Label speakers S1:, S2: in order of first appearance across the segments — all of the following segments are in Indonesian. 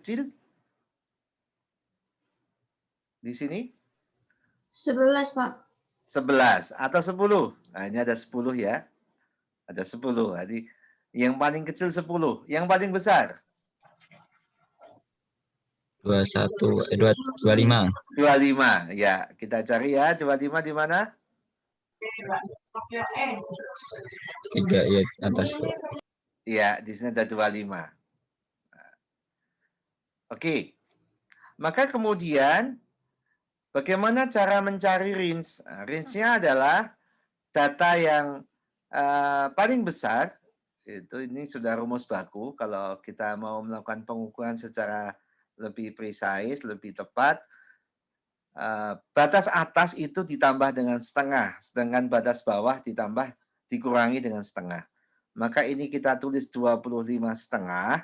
S1: kecil? Di sini?
S2: 11, Pak.
S1: 11 atau 10? Nah, ini ada 10 ya. Ada 10. Jadi yang paling kecil 10, yang paling besar
S3: 25.
S1: 25. Ya, kita cari ya. 25 di mana?
S3: 3 ya atas.
S1: Ya, di sini ada 25. Oke. Maka kemudian bagaimana cara mencari range? Nah, range-nya adalah data yang paling besar. Ini sudah rumus baku. Kalau kita mau melakukan pengukuran secara lebih precise, lebih tepat, batas atas itu ditambah dengan setengah, sedangkan batas bawah dikurangi dengan setengah. Maka ini kita tulis 25,5,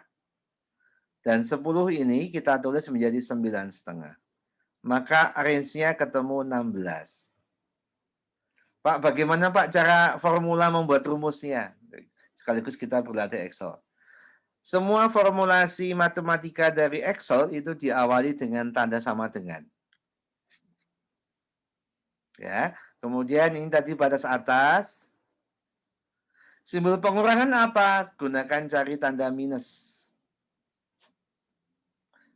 S1: dan 10 ini kita tulis menjadi 9,5. Maka range-nya ketemu 16. Pak, bagaimana Pak cara formula membuat rumusnya? Sekaligus kita berlatih Excel. Semua formulasi matematika dari Excel itu diawali dengan tanda sama dengan. Ya, kemudian ini tadi batas atas. Simbol pengurangan apa? Gunakan cari tanda minus.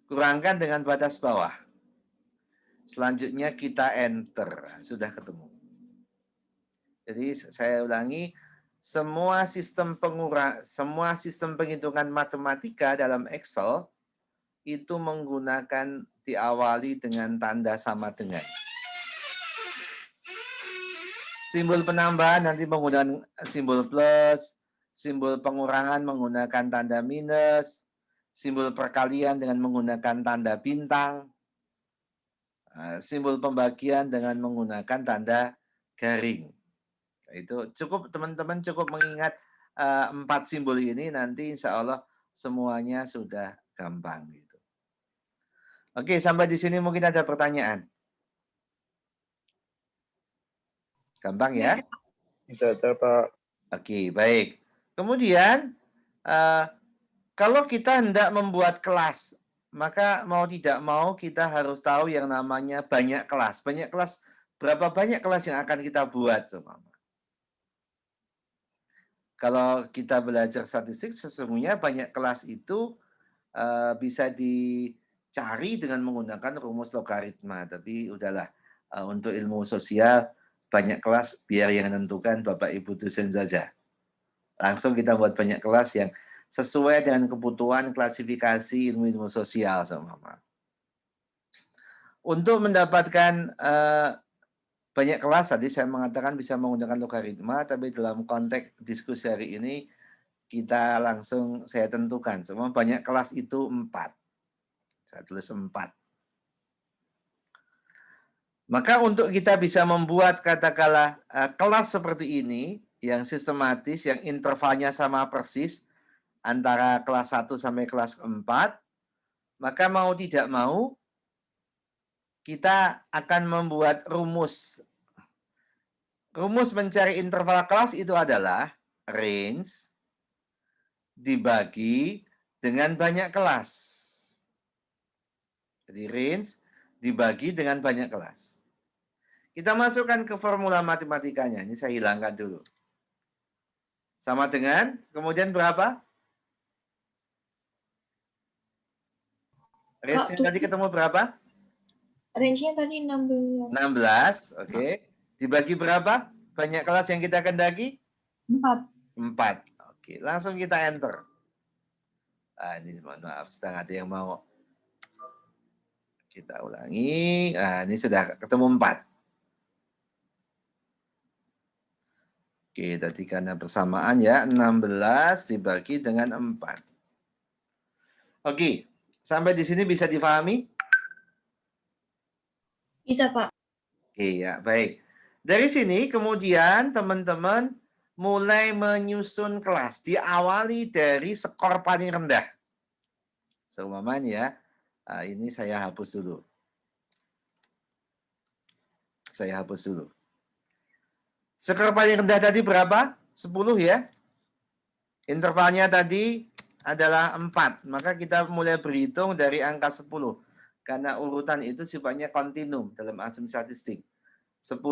S1: Kurangkan dengan batas bawah. Selanjutnya kita enter. Sudah ketemu. Jadi saya ulangi, semua sistem penghitungan matematika dalam Excel itu menggunakan diawali dengan tanda sama dengan. Simbol penambahan nanti menggunakan simbol plus, simbol pengurangan menggunakan tanda minus, simbol perkalian dengan menggunakan tanda bintang, simbol pembagian dengan menggunakan tanda garing. Itu cukup, teman-teman cukup mengingat 4 simbol ini, nanti insya Allah semuanya sudah gampang gitu. Oke, sampai di sini mungkin ada pertanyaan. Gampang ya?
S4: Tidak ada, Pak.
S1: Oke, baik. Kemudian kalau kita hendak membuat kelas, maka mau tidak mau kita harus tahu yang namanya banyak kelas. Banyak kelas, berapa banyak kelas yang akan kita buat, seumpama. Kalau kita belajar statistik, sesungguhnya banyak kelas itu bisa dicari dengan menggunakan rumus logaritma. Tapi udahlah, untuk ilmu sosial, banyak kelas biar yang menentukan Bapak Ibu dosen saja. Langsung kita buat banyak kelas yang sesuai dengan kebutuhan klasifikasi ilmu-ilmu sosial, sama. Untuk mendapatkan banyak kelas, tadi saya mengatakan bisa menggunakan logaritma, tapi dalam konteks diskusi hari ini kita langsung saya tentukan. Semua banyak kelas itu 4. Saya tulis 4. Maka untuk kita bisa membuat katakanlah kelas seperti ini, yang sistematis, yang intervalnya sama persis, antara kelas 1 sampai kelas 4, maka mau tidak mau, kita akan membuat rumus. Rumus mencari interval kelas itu adalah range dibagi dengan banyak kelas. Jadi range dibagi dengan banyak kelas. Kita masukkan ke formula matematikanya. Ini saya hilangkan dulu. Sama dengan, kemudian berapa? Range-nya tadi ketemu berapa?
S2: Range-nya tadi 16.
S1: 16, oke. Dibagi berapa? Banyak kelas yang kita kendaki?
S2: 4.
S1: 4. Oke, langsung kita enter. Ini mohon maaf, sedang ada yang mau kita ulangi. Ini sudah ketemu 4. Oke, tadi karena bersamaan ya, 16 dibagi dengan 4. Oke, sampai di sini bisa difahami?
S2: Bisa, Pak.
S1: Oke, ya, baik. Dari sini kemudian teman-teman mulai menyusun kelas. Diawali dari skor paling rendah. Seumpamanya ya, ini saya hapus dulu. Saya hapus dulu. Skor paling rendah tadi berapa? 10 ya. Intervalnya tadi adalah 4. Maka kita mulai berhitung dari angka 10. Karena urutan itu sifatnya kontinum dalam asumsi statistik. 10,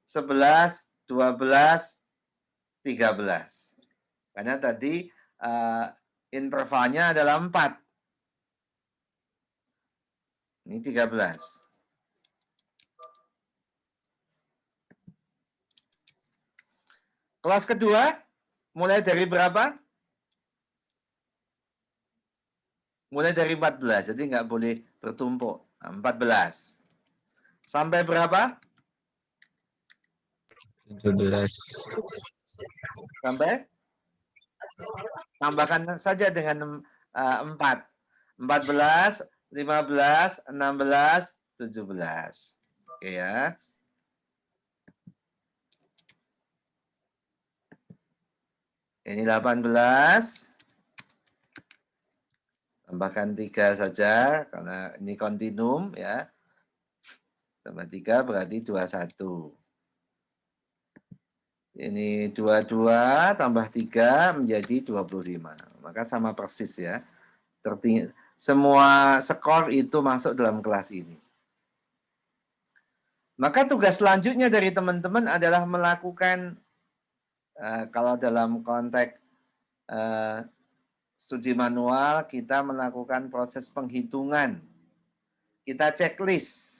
S1: 11, 12, 13. Karena tadi intervalnya adalah 4. Ini 13. Kelas kedua, mulai dari berapa? Mulai dari 14, jadi nggak boleh bertumpuk. 14. Sampai berapa?
S3: 17.
S1: Sampai? Tambahkan saja dengan 4. 14, 15, 16, 17. Oke ya. Ini 18. Tambahkan 3 saja, karena ini kontinum ya. Tambah 3 berarti 21. Ini 22 tambah 3 menjadi 25. Maka sama persis ya. Semua skor itu masuk dalam kelas ini. Maka tugas selanjutnya dari teman-teman adalah melakukan, kalau dalam konteks studi manual, kita melakukan proses penghitungan. Kita checklist.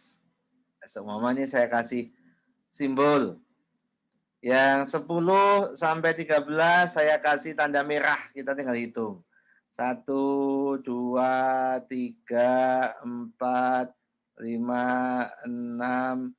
S1: Semuanya saya kasih simbol. Yang 10 sampai 13 saya kasih tanda merah, kita tinggal hitung. 1, 2, 3, 4, 5, 6,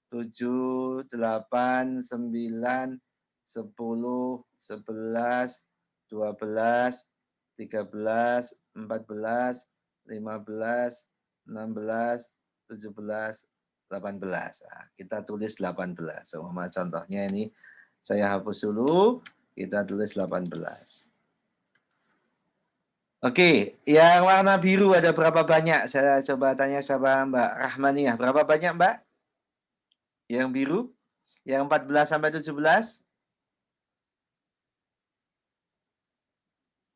S1: 7, 8, 9, 10, 11, 12, 13, 14, 15, 16, 17, 18. Nah, kita tulis 18. Sama contohnya ini saya hapus dulu, kita tulis 18. Oke, yang warna biru ada berapa banyak? Saya coba tanya sama Mbak Rahmaniah. Berapa banyak, Mbak? Yang biru? Yang 14 sampai 17?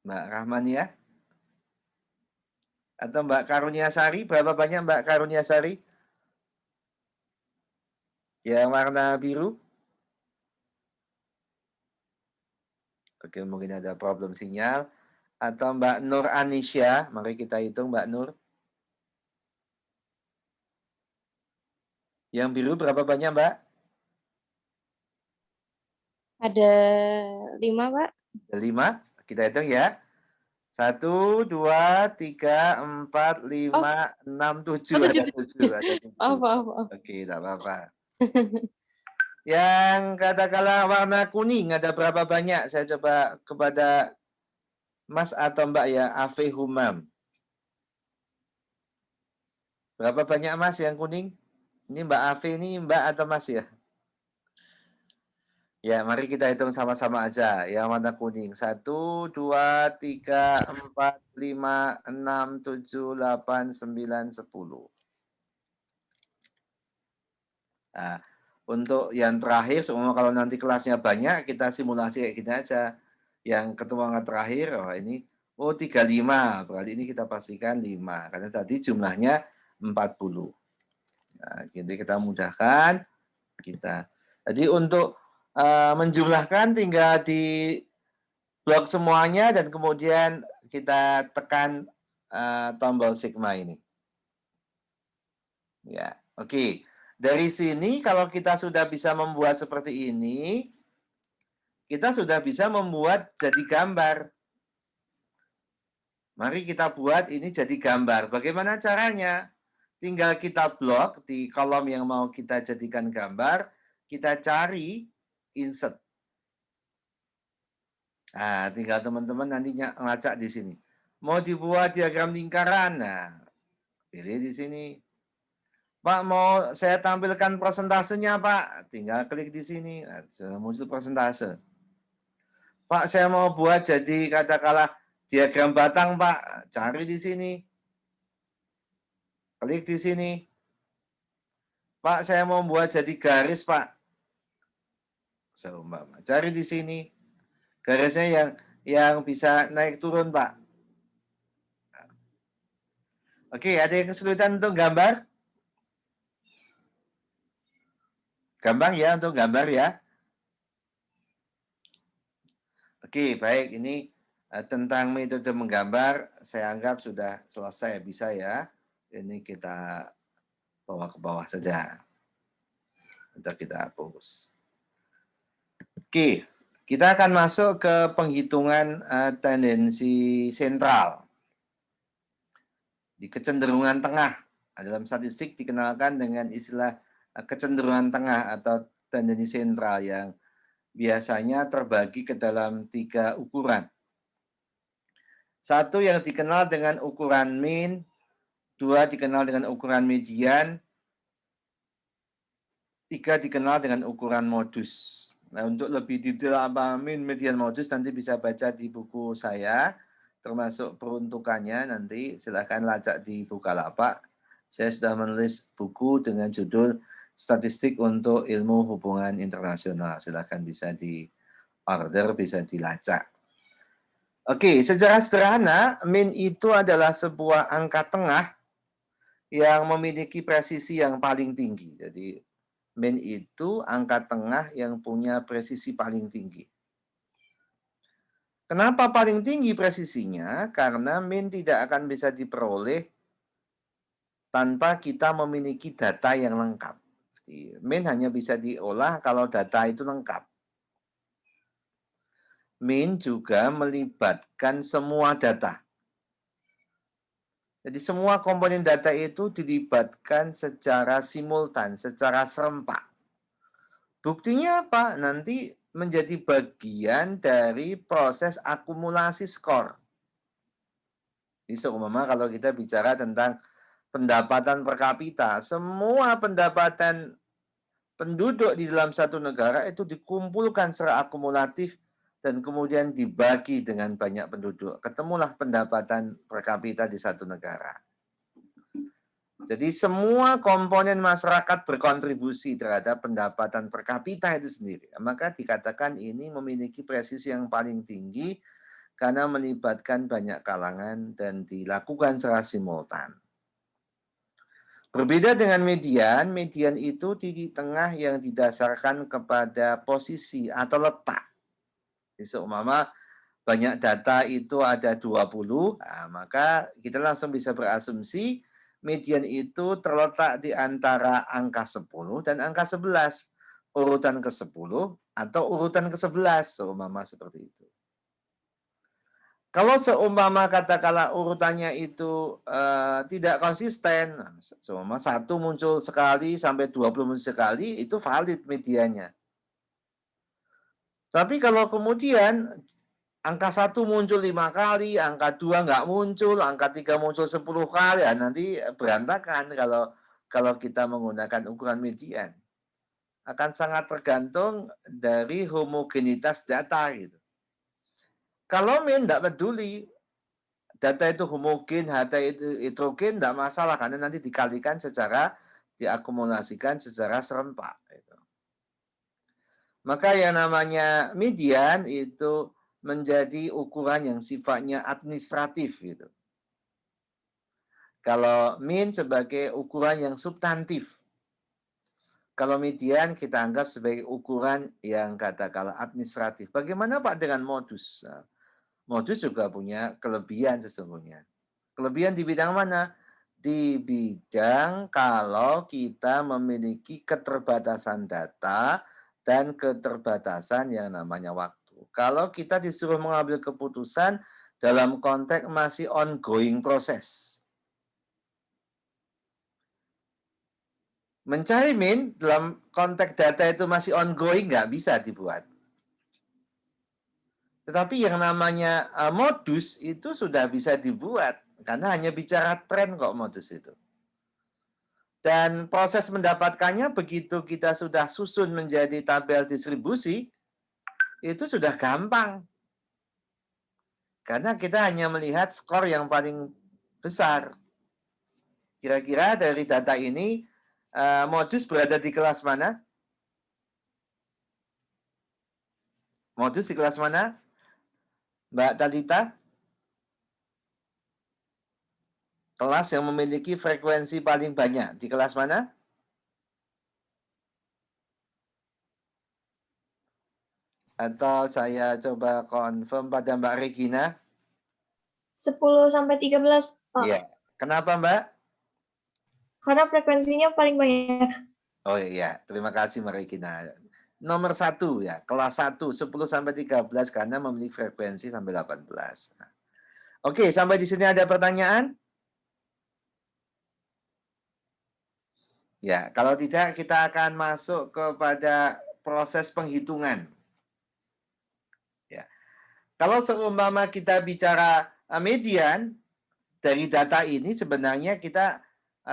S1: Mbak Rahmaniah? Atau Mbak Karuniasari? Berapa banyak Mbak Karuniasari? Yang warna biru? Oke, mungkin ada problem sinyal. Atau Mbak Nur Anisya? Mari kita hitung Mbak Nur. Yang biru berapa banyak Mbak?
S5: Ada 5, Pak.
S1: Ada 5. Kita hitung ya. 1, 2, 3, 4, 5, 6, 7.
S5: Oh,
S1: Ada
S5: 7.
S1: 7. Ada 7.
S5: Maaf.
S1: Oke, tidak apa-apa. Yang katakanlah warna kuning ada berapa banyak? Saya coba kepada Mas atau Mbak ya, Afi Humam. Berapa banyak Mas yang kuning? Ini Mbak Afi ini Mbak atau Mas ya? Ya, mari kita hitung sama-sama aja. Yang warna kuning. 1, 2, 3, 4, 5, 6, 7, 8, 9, 10. Nah, untuk yang terakhir, semua kalau nanti kelasnya banyak, kita simulasi kayak gini aja. Yang ketuangan terakhir, ini 35. Berarti ini kita pastikan 5. Karena tadi jumlahnya 40. Nah, jadi kita mudahkan. Jadi untuk menjumlahkan tinggal di blok semuanya dan kemudian kita tekan tombol sigma ini. Ya, oke. Dari sini kalau kita sudah bisa membuat seperti ini, kita sudah bisa membuat jadi gambar. Mari kita buat ini jadi gambar. Bagaimana caranya? Tinggal kita blok di kolom yang mau kita jadikan gambar, kita cari insert. Nah, tinggal teman-teman nantinya ngelacak di sini. Mau dibuat diagram lingkaran, nah, pilih di sini. Pak, mau saya tampilkan persentasenya, Pak. Tinggal klik di sini. Nah, sudah muncul persentase. Pak, saya mau buat jadi katakanlah diagram batang, Pak. Cari di sini. Klik di sini. Pak, saya mau buat jadi garis, Pak. Seumpama. Cari di sini. Garisnya yang yang bisa naik turun, Pak? Oke, ada yang kesulitan untuk gambar? Gampang ya untuk gambar ya? Oke, baik. Ini tentang metode menggambar, saya anggap sudah selesai, bisa ya. Ini kita bawa ke bawah saja. Untuk kita hapus. Oke, kita akan masuk ke penghitungan tendensi sentral. Di kecenderungan tengah. Dalam statistik dikenalkan dengan istilah kecenderungan tengah atau tendensi sentral yang biasanya terbagi ke dalam 3 ukuran. Satu yang dikenal dengan ukuran mean, 2 dikenal dengan ukuran median, 3 dikenal dengan ukuran modus. Nah, untuk lebih detail apa mean, median, modus nanti bisa baca di buku saya, termasuk peruntukannya nanti silahkan lacak di Bukalapak. Saya sudah menulis buku dengan judul Statistik untuk Ilmu Hubungan Internasional. Silahkan bisa di order, bisa dilacak. Oke, secara sederhana, mean itu adalah sebuah angka tengah yang memiliki presisi yang paling tinggi. Jadi, mean itu angka tengah yang punya presisi paling tinggi. Kenapa paling tinggi presisinya? Karena mean tidak akan bisa diperoleh tanpa kita memiliki data yang lengkap. Mean hanya bisa diolah kalau data itu lengkap. Mean juga melibatkan semua data. Jadi semua komponen data itu dilibatkan secara simultan, secara serempak. Buktinya apa? Nanti menjadi bagian dari proses akumulasi skor. Jadi seumpama kalau kita bicara tentang pendapatan per kapita, semua pendapatan penduduk di dalam satu negara itu dikumpulkan secara akumulatif dan kemudian dibagi dengan banyak penduduk. Ketemulah pendapatan per kapita di satu negara. Jadi semua komponen masyarakat berkontribusi terhadap pendapatan per kapita itu sendiri. Maka dikatakan ini memiliki presisi yang paling tinggi karena melibatkan banyak kalangan dan dilakukan secara simultan. Berbeda dengan median, median itu di tengah yang didasarkan kepada posisi atau letak. Seumpama banyak data itu ada 20, nah, maka kita langsung bisa berasumsi median itu terletak di antara angka 10 dan angka 11. Urutan ke-10 atau urutan ke-11, seumpama seperti itu. Kalau seumpama katakanlah urutannya itu tidak konsisten, seumpama 1 muncul sekali sampai 20 muncul sekali, itu valid mediannya. Tapi kalau kemudian angka 1 muncul 5 kali, angka 2 nggak muncul, angka 3 muncul 10 kali, ya nanti berantakan kalau kita menggunakan ukuran median. Akan sangat tergantung dari homogenitas data gitu. Kalau mean nggak peduli, data itu homogen, data itu heterogen, nggak masalah karena nanti dikalikan diakumulasikan secara serempak. Gitu. Maka yang namanya median itu menjadi ukuran yang sifatnya administratif gitu. Kalau mean sebagai ukuran yang substantif. Kalau median kita anggap sebagai ukuran yang katakanlah administratif. Bagaimana Pak dengan modus? Nah, modus juga punya kelebihan sesungguhnya. Kelebihan di bidang mana? Di bidang kalau kita memiliki keterbatasan data dan keterbatasan yang namanya waktu. Kalau kita disuruh mengambil keputusan dalam konteks masih ongoing proses. Mencari mean dalam konteks data itu masih ongoing nggak bisa dibuat. Tetapi yang namanya modus itu sudah bisa dibuat karena hanya bicara tren kok modus itu. Dan proses mendapatkannya begitu kita sudah susun menjadi tabel distribusi, itu sudah gampang. Karena kita hanya melihat skor yang paling besar. Kira-kira dari data ini, modus berada di kelas mana? Modus di kelas mana? Mbak Talita? Kelas yang memiliki frekuensi paling banyak. Di kelas mana? Atau saya coba confirm pada Mbak Regina?
S2: 10 sampai 13, Pak.
S1: Iya. Kenapa, Mbak?
S2: Karena frekuensinya paling banyak.
S1: Oh iya, terima kasih Mbak Regina. Nomor 1 ya, kelas 1, 10 sampai 13 karena memiliki frekuensi sampai 18. Nah, oke, sampai di sini ada pertanyaan? Ya, kalau tidak kita akan masuk kepada proses penghitungan. Ya. Kalau seumpama kita bicara median, dari data ini sebenarnya kita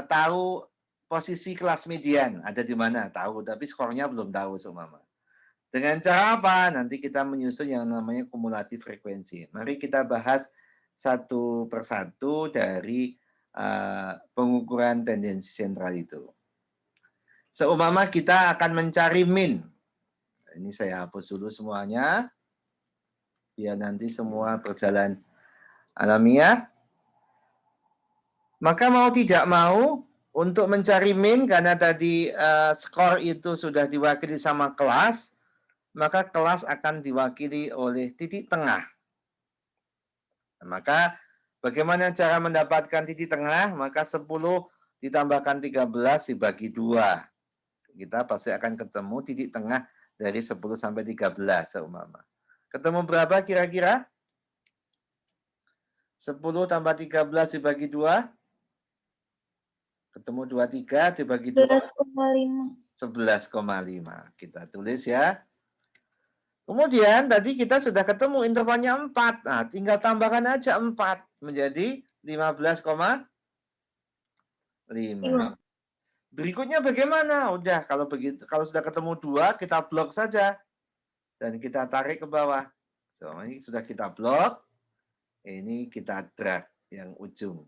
S1: tahu posisi kelas median ada di mana, tahu, tapi skornya belum tahu seumpama. Dengan cara apa? Nanti kita menyusun yang namanya kumulatif frekuensi. Mari kita bahas satu persatu dari pengukuran tendensi sentral itu. Seumpama kita akan mencari min. Ini saya hapus dulu semuanya. Biar nanti semua berjalan alamiah. Maka mau tidak mau, untuk mencari min, karena tadi skor itu sudah diwakili sama kelas, maka kelas akan diwakili oleh titik tengah. Maka bagaimana cara mendapatkan titik tengah? Maka 10 ditambahkan 13 dibagi 2. Kita pasti akan ketemu titik tengah dari 10 sampai 13 seumpama. Ketemu berapa kira-kira? 10 tambah 13 dibagi 2. Ketemu 23 dibagi 2.
S2: 11,5.
S1: 11,5. Kita tulis ya. Kemudian tadi kita sudah ketemu intervalnya 4. Nah, tinggal tambahkan aja 4 menjadi 15,5. Berikutnya bagaimana? Udah, kalau begitu, kalau sudah ketemu 2, kita blok saja dan kita tarik ke bawah. So, ini sudah kita blok. Ini kita drag yang ujung.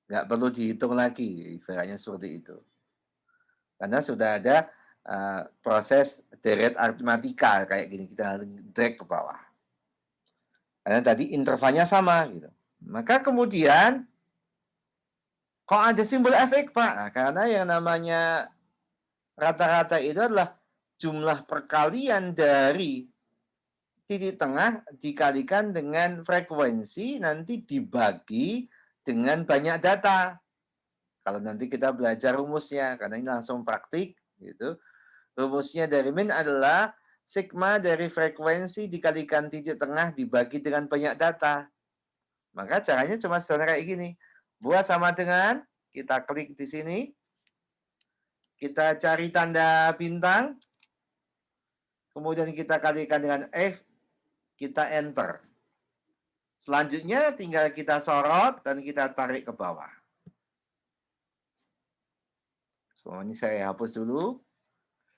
S1: Nggak perlu dihitung lagi, ibaratnya seperti itu. Karena sudah ada proses deret aritmatika kayak gini, kita drag ke bawah. Karena tadi intervalnya sama gitu. Maka kemudian kok ada simbol fx, Pak? Nah, karena yang namanya rata-rata itu adalah jumlah perkalian dari titik tengah dikalikan dengan frekuensi nanti dibagi dengan banyak data. Kalau nanti kita belajar rumusnya, karena ini langsung praktik gitu. Rumusnya dari min adalah sigma dari frekuensi dikalikan titik tengah dibagi dengan banyak data. Maka caranya cuma sederhana kayak gini. Buat sama dengan, kita klik di sini. Kita cari tanda bintang. Kemudian kita kalikan dengan F. Kita enter. Selanjutnya tinggal kita sorot dan kita tarik ke bawah. So, ini saya hapus dulu.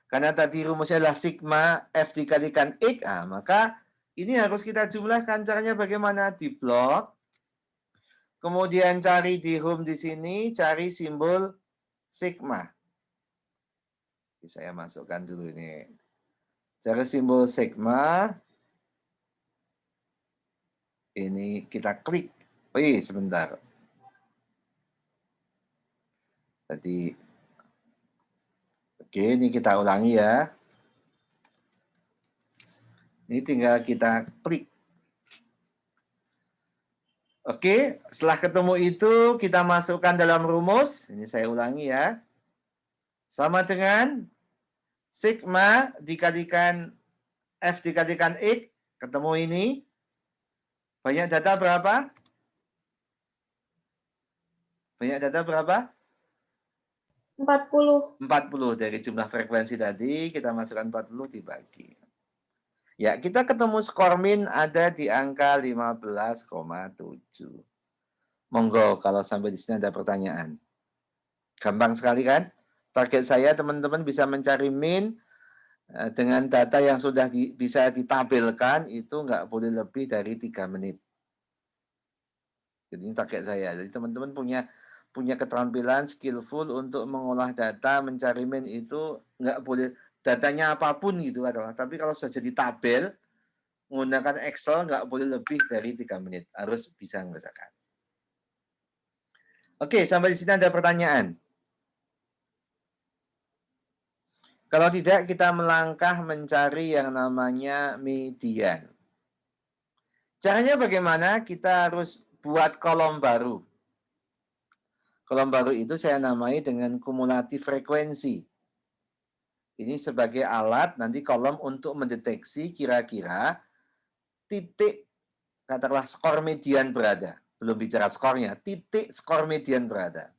S1: Karena tadi rumusnya adalah sigma F dikalikan X, maka ini harus kita jumlahkan. Caranya bagaimana? Di blok. Kemudian cari di home di sini, cari simbol sigma. Saya masukkan dulu ini. Cari simbol sigma. Ini kita klik. Sebentar. Tadi. Oke, ini kita ulangi ya. Ini tinggal kita klik. Oke, setelah ketemu itu kita masukkan dalam rumus. Ini saya ulangi ya. Sama dengan sigma dikalikan F dikalikan X. Ketemu ini. Banyak data berapa? Banyak data berapa?
S2: 40.
S1: 40 dari jumlah frekuensi tadi. Kita masukkan 40 dibagi. Ya, kita ketemu skor min ada di angka 15,7. Monggo kalau sampai di sini ada pertanyaan. Gampang sekali kan? Target saya teman-teman bisa mencari min dengan data yang sudah bisa ditabelkan itu nggak boleh lebih dari 3 menit. Jadi ini target saya. Jadi teman-teman punya keterampilan skillful untuk mengolah data, mencari min itu nggak boleh datanya apapun gitu adalah. Tapi kalau sudah jadi tabel, menggunakan Excel nggak boleh lebih dari 3 menit. Harus bisa mengerjakan. Oke, sampai di sini ada pertanyaan. Kalau tidak, kita melangkah mencari yang namanya median. Caranya bagaimana? Kita harus buat kolom baru. Kolom baru itu saya namai dengan kumulatif frekuensi. Ini sebagai alat nanti kolom untuk mendeteksi kira-kira titik, katakanlah skor median berada. Belum bicara skornya, titik skor median berada.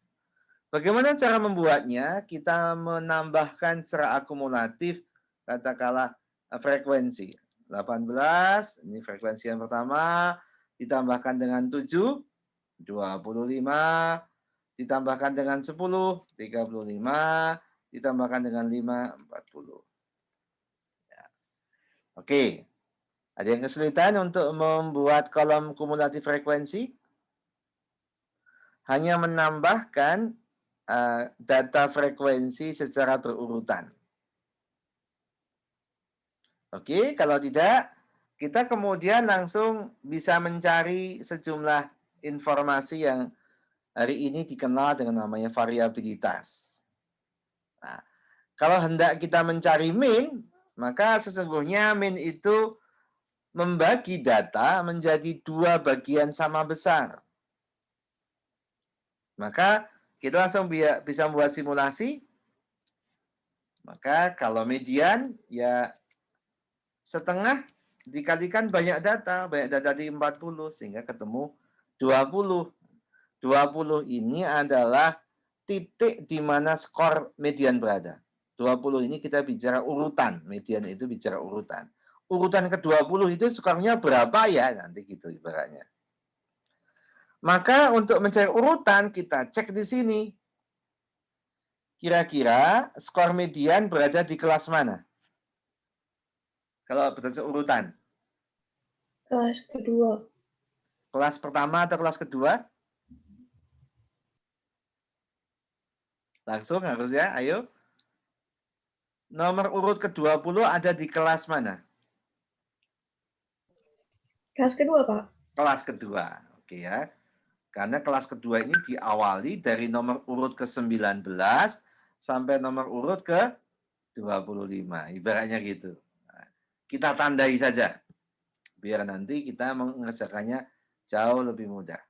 S1: Bagaimana cara membuatnya? Kita menambahkan secara akumulatif, katakanlah frekuensi. 18, ini frekuensi yang pertama, ditambahkan dengan 7, 25, ditambahkan dengan 10, 35, ditambahkan dengan 5, 40. Ya. Oke, ada yang kesulitan untuk membuat kolom kumulatif frekuensi? Hanya menambahkan data frekuensi secara berurutan. Oke, kalau tidak, kita kemudian langsung bisa mencari sejumlah informasi yang hari ini dikenal dengan namanya variabilitas. Nah, kalau hendak kita mencari mean, maka sesungguhnya mean itu membagi data menjadi 2 bagian sama besar. Maka kita langsung bisa membuat simulasi. Maka kalau median, ya setengah dikalikan banyak data di 40, sehingga ketemu 20. 20 ini adalah titik di mana skor median berada. 20 ini kita bicara urutan, median itu bicara urutan. Urutan ke-20 itu skornya berapa ya, nanti gitu ibaratnya. Maka untuk mencari urutan, kita cek di sini. Kira-kira skor median berada di kelas mana? Kalau berdasarkan urutan.
S2: Kelas kedua.
S1: Kelas pertama atau kelas kedua? Langsung harusnya, ayo. Nomor urut ke-20 ada di kelas mana?
S2: Kelas kedua, Pak.
S1: Kelas kedua. Oke ya. Karena kelas kedua ini diawali dari nomor urut ke-19 sampai nomor urut ke-25. Ibaratnya gitu. Nah, kita tandai saja. Biar nanti kita mengerjakannya jauh lebih mudah.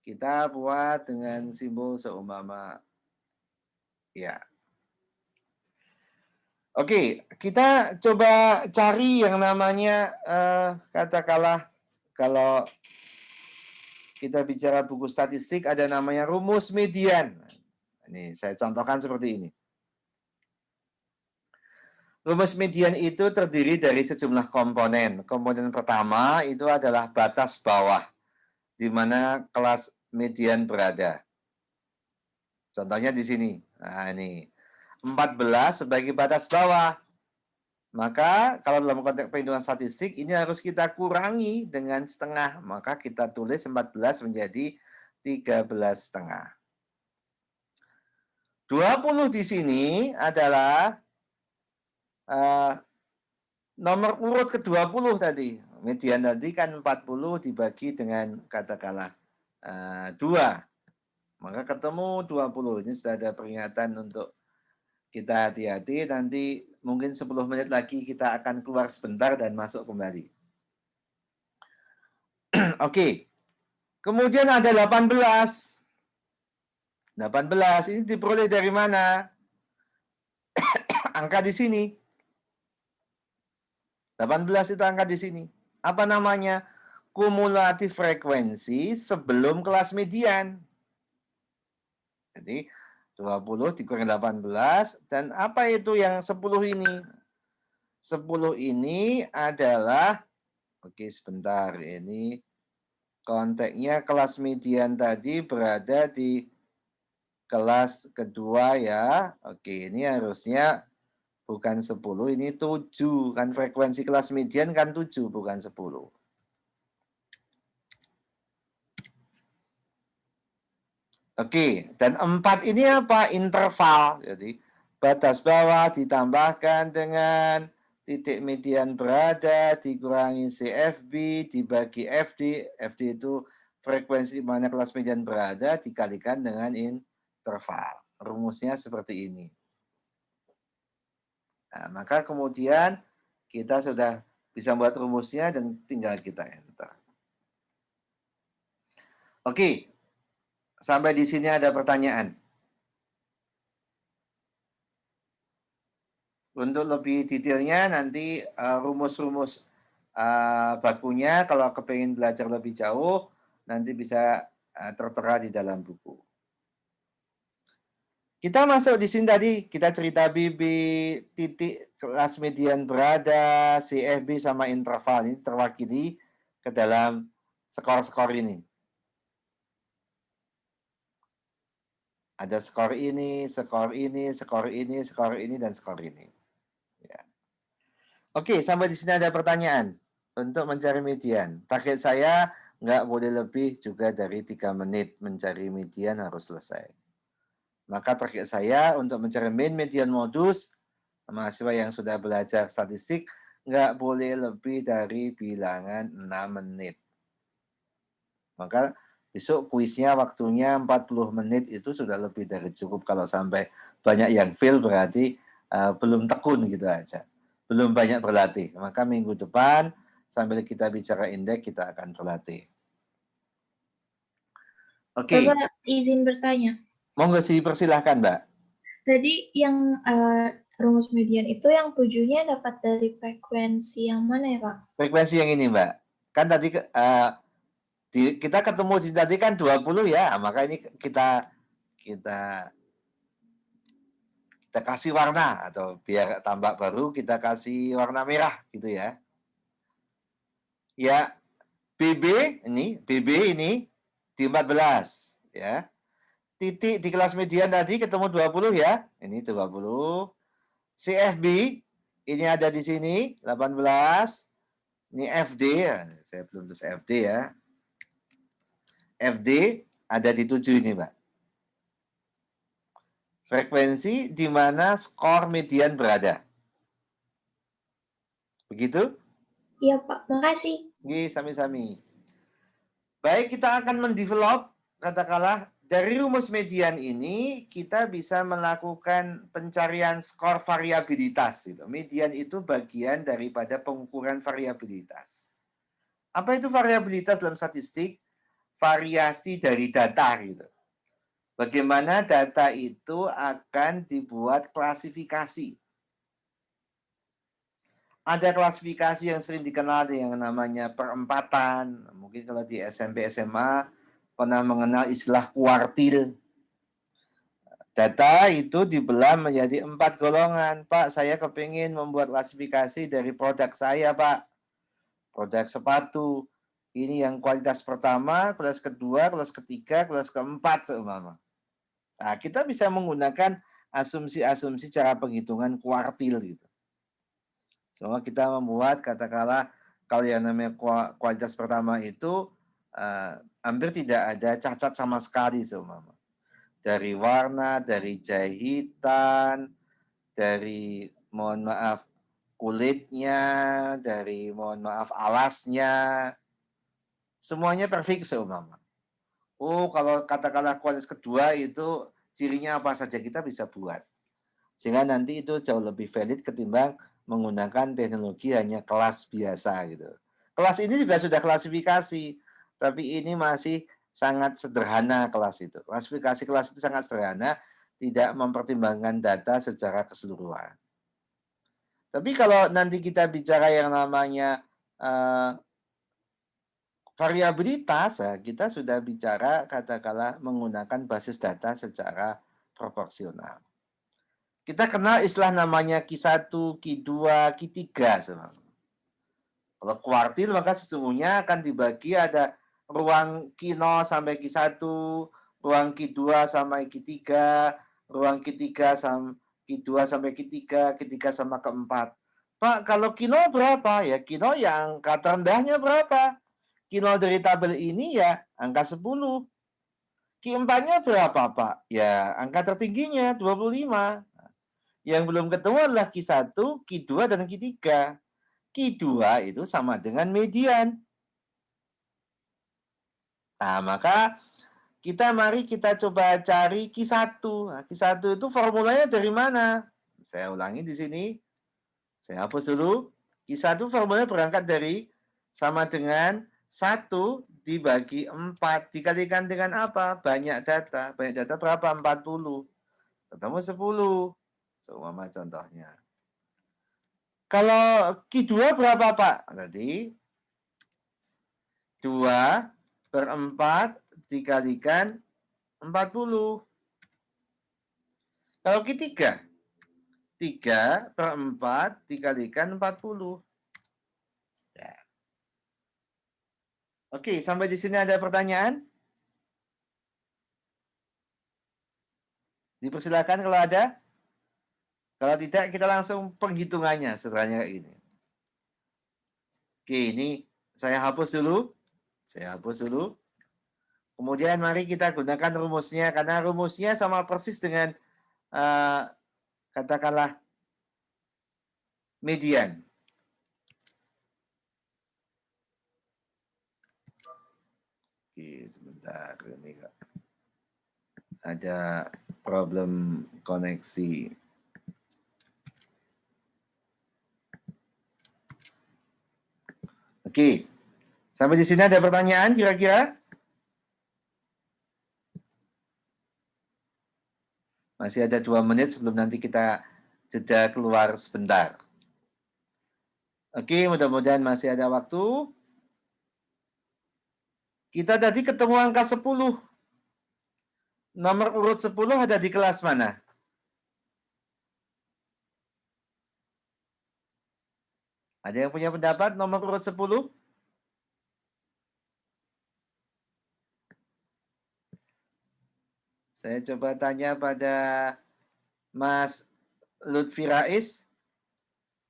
S1: Kita buat dengan simbol seumpama ya. Oke, kita coba cari yang namanya katakanlah kalau kita bicara buku statistik ada namanya rumus median. Ini saya contohkan seperti ini. Rumus median itu terdiri dari sejumlah komponen. Komponen pertama itu adalah batas bawah, di mana kelas median berada. Contohnya di sini. Nah, ini 14 sebagai batas bawah. Maka kalau dalam konteks perhitungan statistik ini harus kita kurangi dengan setengah. Maka kita tulis 14 menjadi 13,5. 20 di sini adalah nomor urut ke-20 tadi. Median tadi kan 40 dibagi dengan katakanlah 2. Maka ketemu 20. Ini sudah ada peringatan untuk kita hati-hati. Nanti mungkin 10 menit lagi kita akan keluar sebentar dan masuk kembali. Oke. Kemudian ada 18. 18 ini diperoleh dari mana? Angka di sini. 18 itu angka di sini. Apa namanya? Kumulatif frekuensi sebelum kelas median. Jadi 20 dikurangi 18. Dan apa itu yang 10 ini? 10 ini adalah, oke sebentar, ini konteksnya kelas median tadi berada di kelas kedua ya. Oke, ini harusnya bukan 10, ini 7. Kan frekuensi kelas median kan 7, bukan 10. Oke, dan 4 ini apa? Interval. Jadi batas bawah ditambahkan dengan titik median berada dikurangi CFB dibagi FD. FD itu frekuensi di mana kelas median berada dikalikan dengan interval. Rumusnya seperti ini. Nah, maka kemudian kita sudah bisa buat rumusnya dan tinggal kita enter. Oke, sampai di sini ada pertanyaan. Untuk lebih detailnya nanti rumus-rumus bakunya kalau kepengen belajar lebih jauh nanti bisa tertera di dalam buku. Kita masuk di sini tadi kita cerita BB titik kelas median berada CFB sama interval ini terwakili ke dalam skor-skor ini. Ada skor ini, skor ini, skor ini, skor ini, dan skor ini. Ya. Oke, sampai di sini ada pertanyaan. Untuk mencari median. Target saya nggak boleh lebih juga dari 3 menit. Mencari median harus selesai. Maka target saya untuk mencari mean median modus, mahasiswa yang sudah belajar statistik, nggak boleh lebih dari bilangan 6 menit. Maka besok kuisnya waktunya 40 menit itu sudah lebih dari cukup. Kalau sampai banyak yang fail berarti belum tekun gitu aja. Belum banyak berlatih. Maka minggu depan sambil kita bicara indeks kita akan berlatih. Oke.
S2: Bapak izin bertanya.
S1: Monggo dipersilahkan, Mbak.
S2: Tadi yang rumus median itu yang 7-nya dapat dari frekuensi yang mana ya, Pak?
S1: Frekuensi yang ini, Mbak. Kan tadi kita ketemu di tadi kan 20 ya, maka ini kita kasih warna atau biar tambah baru kita kasih warna merah gitu ya. Ya, BB ini di 14 ya. Titik di kelas median tadi ketemu 20 ya. Ini 20. CFB ini ada di sini 18. Ini FD, saya belum tulis FD ya. FD ada di 7 ini, Mbak. Frekuensi di mana skor median berada. Begitu?
S2: Iya, Pak. Makasih.
S1: Oke, sami-sami. Baik, kita akan mendevelop, katakanlah, dari rumus median ini, kita bisa melakukan pencarian skor variabilitas. Gitu. Median itu bagian daripada pengukuran variabilitas. Apa itu variabilitas dalam statistik? Variasi dari data gitu. Bagaimana data itu akan dibuat klasifikasi. Ada klasifikasi yang sering dikenal yang namanya perempatan. Mungkin kalau di SMP SMA pernah mengenal istilah kuartil. Data itu dibelah menjadi 4 golongan. Pak, saya kepingin membuat klasifikasi dari produk saya, Pak. Produk sepatu. Ini yang kualitas pertama, kualitas kedua, kualitas ketiga, kualitas keempat seumpama. Nah, kita bisa menggunakan asumsi-asumsi cara penghitungan kuartil gitu. Semua kita membuat katakanlah kalau yang namanya kualitas pertama itu hampir tidak ada cacat sama sekali seumpama. Dari warna, dari jahitan, dari mohon maaf kulitnya, dari mohon maaf alasnya, semuanya perfect seumpama. Oh, kalau katakanlah kualitas kedua itu cirinya apa saja kita bisa buat. Sehingga nanti itu jauh lebih valid ketimbang menggunakan teknologi hanya kelas biasa gitu. Kelas ini juga sudah klasifikasi, tapi ini masih sangat sederhana kelas itu. Klasifikasi kelas itu sangat sederhana, tidak mempertimbangkan data secara keseluruhan. Tapi kalau nanti kita bicara yang namanya variabilitas, kita sudah bicara katakanlah menggunakan basis data secara proporsional. Kita kenal istilah namanya Q1, Q2, Q3. Kalau kuartil maka sesungguhnya akan dibagi ada ruang Q0 sampai Q1, ruang Q2 sampai Q3, ruang Q3 sampai Q2 sampai Q3, Q3 sama keempat. Pak, kalau Q0 berapa? Ya Q0 yang angka terendahnya berapa? Q0 dari tabel ini ya angka 10. Q4-nya berapa, Pak? Ya angka tertingginya 25. Yang belum ketemu adalah Q1, Q2, dan Q3. Q2 itu sama dengan median. Nah, maka mari kita coba cari Q1. Nah, Q1 itu formulanya dari mana? Saya ulangi di sini. Saya hapus dulu. Q1 formulanya berangkat dari sama dengan 1 dibagi 4 dikalikan dengan apa? Banyak data. Banyak data berapa? 40. Ketemu 10. Seumpama contohnya. Kalau Q2 berapa, Pak? Tadi 2/4 dikalikan 40. Kalau Q3, 3/4 dikalikan 40. Ya. Oke, sampai di sini ada pertanyaan? Dipersilakan kalau ada. Kalau tidak, kita langsung penghitungannya setelahnya kayak gini. Oke, ini saya hapus dulu. Kemudian mari kita gunakan rumusnya, karena rumusnya sama persis dengan katakanlah median. Oke, sebentar ini Kak. Ada problem koneksi. Oke. Sampai di sini ada pertanyaan kira-kira? Masih ada 2 menit sebelum nanti kita jeda keluar sebentar. Oke, mudah-mudahan masih ada waktu. Kita tadi ketemu angka 10. Nomor urut 10 ada di kelas mana? Ada yang punya pendapat nomor urut 10? Saya coba tanya pada Mas Lutfi Rais.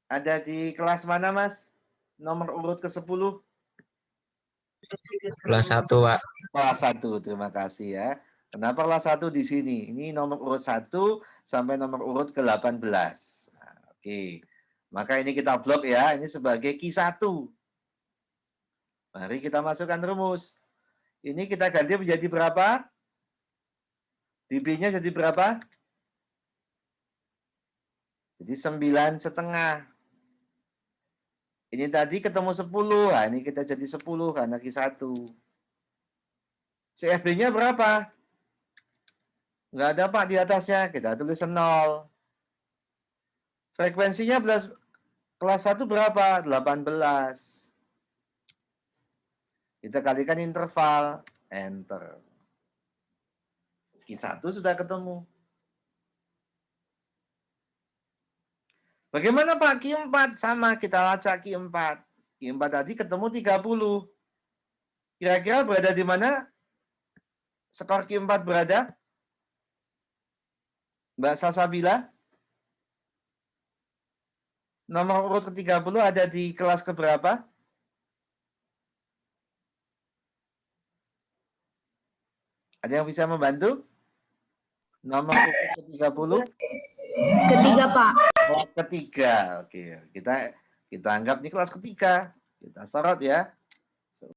S1: Ada di kelas mana, Mas? Nomor urut ke-10?
S3: Kelas 1, Pak.
S1: Kelas 1, terima kasih ya. Kenapa kelas 1 di sini? Ini nomor urut 1 sampai nomor urut ke-18. Nah, oke. Maka ini kita blok ya, ini sebagai Q1. Mari kita masukkan rumus. Ini kita ganti menjadi berapa? DB-nya jadi berapa? Jadi 9,5. Ini tadi ketemu 10. Nah, ini kita jadi 10 karena Q1. CFB-nya berapa? Nggak ada Pak di atasnya. Kita tulis 0. Frekuensinya kelas 1 berapa? 18. Kita kalikan interval. Enter. Q1 sudah ketemu. Bagaimana Pak? Q4 sama, kita lacak Q4. Q4 tadi ketemu 30. Kira-kira berada di mana? Skor Q4 berada? Mbak Salsabila? Nomor urut ke-30 ada di kelas keberapa? Ada yang bisa membantu? Nomor urut ke-30?
S2: Ketiga, Pak.
S1: Kelas ketiga. Oke, kita anggap ini kelas ketiga. Kita sorot ya.